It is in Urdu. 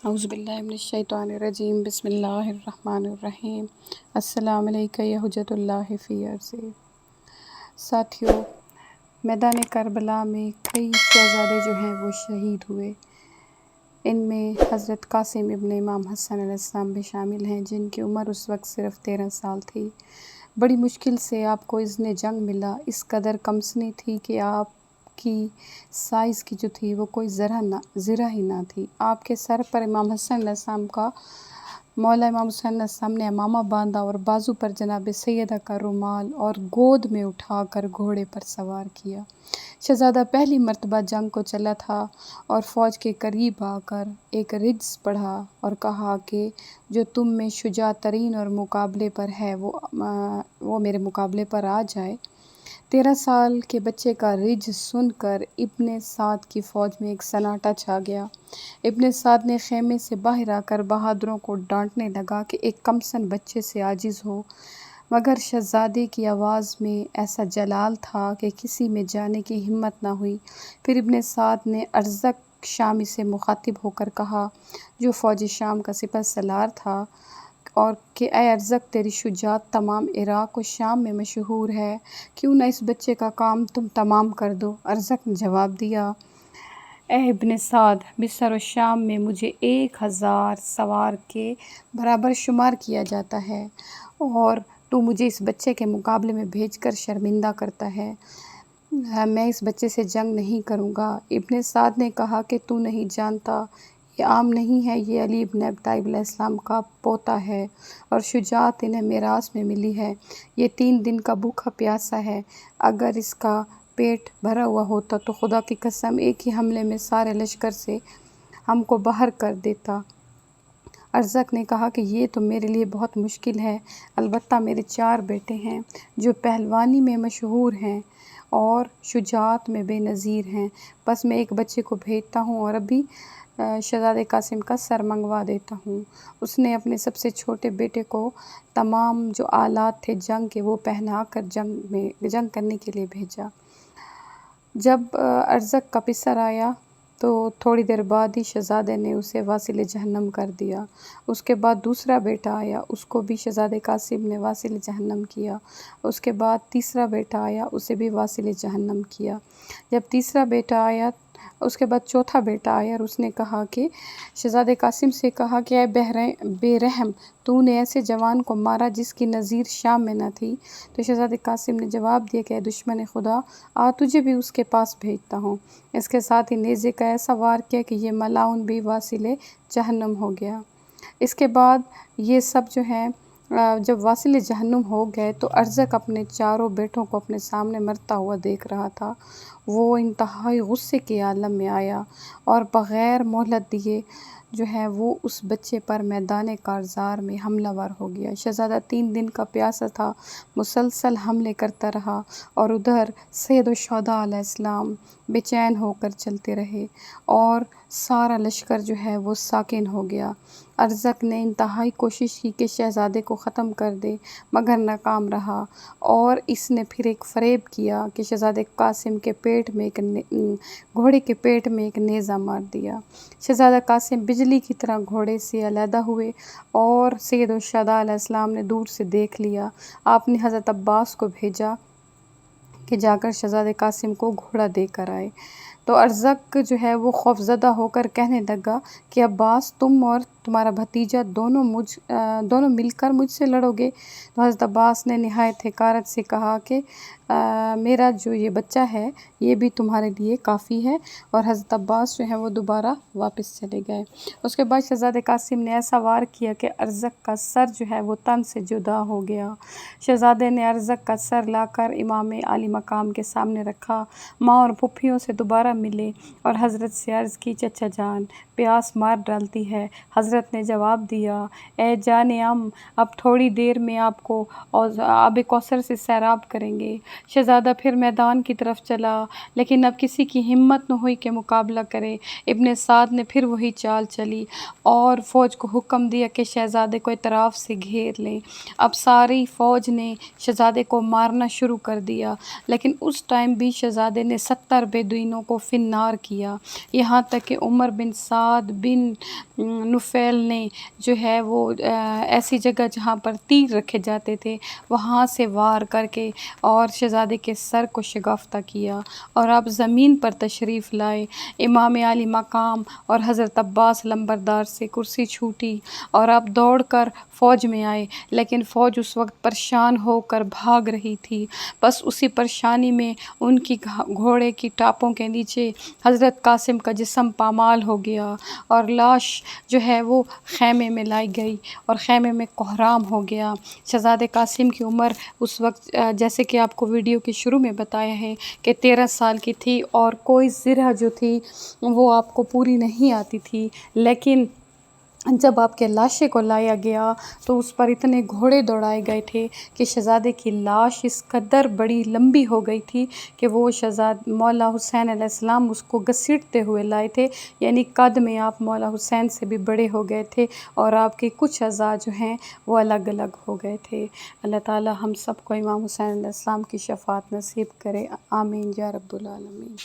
اعوذ باللہ من الشیطان الرجیم بسم اللہ الرحمن الرحیم السلام علیکم یا حجت اللہ فی عرضہ۔ ساتھیو، میدان کربلا میں کئی شہزادے جو ہیں وہ شہید ہوئے۔ ان میں حضرت قاسم ابن امام حسن علیہ السلام بھی شامل ہیں، جن کی عمر اس وقت صرف 13 سال تھی۔ بڑی مشکل سے آپ کو اذن جنگ ملا۔ اس قدر کمسنی تھی کہ آپ کی سائز کی جو تھی وہ کوئی ذرہ ہی نہ تھی۔ آپ کے سر پر امام حسن علیہ السلام کا مولا امام حسین علیہ السلام نے امامہ باندھا اور بازو پر جناب سیدہ کا رومال اور گود میں اٹھا کر گھوڑے پر سوار کیا۔ شہزادہ پہلی مرتبہ جنگ کو چلا تھا اور فوج کے قریب آ کر ایک رجز پڑھا اور کہا کہ جو تم میں شجاع ترین اور مقابلے پر ہے وہ میرے مقابلے پر آ جائے۔ 13 سال کے بچے کا رجز سن کر ابن سعد کی فوج میں ایک سناٹا چھا گیا۔ ابن سعد نے خیمے سے باہر آ کر بہادروں کو ڈانٹنے لگا کہ ایک کمسن بچے سے عاجز ہو، مگر شہزادے کی آواز میں ایسا جلال تھا کہ کسی میں جانے کی ہمت نہ ہوئی۔ پھر ابن سعد نے ارزق شامی سے مخاطب ہو کر کہا، جو فوج شام کا سپہ سالار تھا، اور کہ اے ارزق، تیری شجاعت تمام عراق و شام میں مشہور ہے، کیوں نہ اس بچے کا کام تم تمام کر دو؟ ارزق نے جواب دیا، اے ابن سعد، مصر و شام میں مجھے 1000 سوار کے برابر شمار کیا جاتا ہے، اور تو مجھے اس بچے کے مقابلے میں بھیج کر شرمندہ کرتا ہے۔ میں اس بچے سے جنگ نہیں کروں گا۔ ابن سعد نے کہا کہ تو نہیں جانتا، یہ عام نہیں ہے، یہ علی ابن ابی طالب علیہ السلام کا پوتا ہے، اور شجاعت انہیں میراث میں ملی ہے۔ یہ 3 دن کا بھوکا پیاسا ہے، اگر اس کا پیٹ بھرا ہوا ہوتا تو خدا کی قسم ایک ہی حملے میں سارے لشکر سے ہم کو باہر کر دیتا۔ ارزق نے کہا کہ یہ تو میرے لیے بہت مشکل ہے، البتہ میرے 4 بیٹے ہیں جو پہلوانی میں مشہور ہیں اور شجاعت میں بے نظیر ہیں، بس میں ایک بچے کو بھیجتا ہوں اور ابھی شہزادے قاسم کا سر منگوا دیتا ہوں۔ اس نے اپنے سب سے چھوٹے بیٹے کو تمام جو آلات تھے جنگ کے وہ پہنا کر جنگ کرنے کے لیے بھیجا۔ جب ارزق کا پسر آیا تو تھوڑی دیر بعد ہی شہزادے نے اسے واصل جہنم کر دیا۔ اس کے بعد دوسرا بیٹا آیا، اس کو بھی شہزادے قاسم نے واصل جہنم کیا۔ اس کے بعد تیسرا بیٹا آیا، اسے بھی واصل جہنم کیا۔ جب تیسرا بیٹا آیا، اس کے بعد چوتھا بیٹا آیا اور اس نے کہا کہ شہزادے قاسم سے کہا کہ اے بے رحم، تو نے ایسے جوان کو مارا جس کی نظیر شام میں نہ تھی۔ تو شہزادے قاسم نے جواب دیا کہ اے دشمن خدا، تجھے بھی اس کے پاس بھیجتا ہوں۔ اس کے ساتھ ہی نیزے کا ایسا وار کیا کہ یہ ملعون بھی واصل جہنم ہو گیا۔ اس کے بعد یہ سب جو ہیں جب واصل جہنم ہو گئے تو ارزق اپنے 4 بیٹوں کو اپنے سامنے مرتا ہوا دیکھ رہا تھا۔ وہ انتہائی غصے کے عالم میں آیا اور بغیر مہلت دیے جو ہے وہ اس بچے پر میدان کارزار میں حملہ ور ہو گیا۔ شہزادہ 3 دن کا پیاسا تھا، مسلسل حملے کرتا رہا، اور ادھر سید الشہداء علیہ السلام بے چین ہو کر چلتے رہے اور سارا لشکر جو ہے وہ ساکن ہو گیا۔ ارزق نے انتہائی کوشش کی کہ شہزادے کو ختم کر دے، مگر ناکام رہا، اور اس نے پھر ایک فریب کیا کہ شہزادے قاسم کے گھوڑے کے پیٹ میں ایک نیزہ مار دیا۔ شہزادہ قاسم بجلی کی طرح گھوڑے سے علیحدہ ہوئے اور سید الشہداء علیہ السلام نے دور سے دیکھ لیا۔ آپ نے حضرت عباس کو بھیجا کہ جا کر شہزادے قاسم کو گھوڑا دے کر آئے۔ تو ارزق جو ہے وہ خوفزدہ ہو کر کہنے لگا کہ عباس، تم اور تمہارا بھتیجا دونوں مل کر مجھ سے لڑو گے؟ تو حضرت عباس نے نہایت حقارت سے کہا کہ میرا جو یہ بچہ ہے یہ بھی تمہارے لیے کافی ہے، اور حضرت عباس جو ہیں وہ دوبارہ واپس چلے گئے۔ اس کے بعد شہزادے قاسم نے ایسا وار کیا کہ ارزق کا سر جو ہے وہ تن سے جدا ہو گیا۔ شہزادے نے ارزق کا سر لا کر امام عالی مقام کے سامنے رکھا، ماں اور پھپھیوں سے دوبارہ ملے اور حضرت سے عرض کی، چچا جان، پیاس مار ڈالتی ہے۔ حضرت نے جواب دیا، اے جان ام، اب تھوڑی دیر میں آپ کو آب کوثر سے سیراب کریں گے۔ شہزادہ پھر میدان کی طرف چلا، لیکن اب کسی کی ہمت نہ ہوئی کہ مقابلہ کرے۔ ابن سعد نے پھر وہی چال چلی اور فوج کو حکم دیا کہ شہزادے کو اطراف سے گھیر لیں۔ اب ساری فوج نے شہزادے کو مارنا شروع کر دیا، لیکن اس ٹائم بھی شہزادے نے 70 بیدوئینوں کو فنار کیا، یہاں تک کہ عمر بن سعد بن نفیل نے جو ہے وہ ایسی جگہ جہاں پر تیر رکھے جاتے تھے وہاں سے وار کر کے اور شہزادے کے سر کو شگافتہ کیا، اور آپ زمین پر تشریف لائے۔ امام علی مقام اور حضرت عباس لمبردار سے کرسی چھوٹی اور آپ دوڑ کر فوج میں آئے، لیکن فوج اس وقت پریشان ہو کر بھاگ رہی تھی۔ بس اسی پریشانی میں ان کی گھوڑے کی ٹاپوں کے نیچے حضرت قاسم کا جسم پامال ہو گیا اور لاش جو ہے وہ خیمے میں لائی گئی اور خیمے میں کہرام ہو گیا۔ شہزادے قاسم کی عمر اس وقت جیسے کہ آپ کو ویڈیو کے شروع میں بتایا ہے کہ 13 سال کی تھی، اور کوئی زرہ جو تھی وہ آپ کو پوری نہیں آتی تھی، لیکن جب آپ کے لاشے کو لایا گیا تو اس پر اتنے گھوڑے دوڑائے گئے تھے کہ شہزادے کی لاش اس قدر بڑی لمبی ہو گئی تھی کہ وہ مولا حسین علیہ السلام اس کو گھسیٹتے ہوئے لائے تھے، یعنی قد میں آپ مولا حسین سے بھی بڑے ہو گئے تھے، اور آپ کے کچھ اعضاء جو ہیں وہ الگ الگ ہو گئے تھے۔ اللہ تعالی ہم سب کو امام حسین علیہ السلام کی شفاعت نصیب کرے، آمین یا رب العالمین۔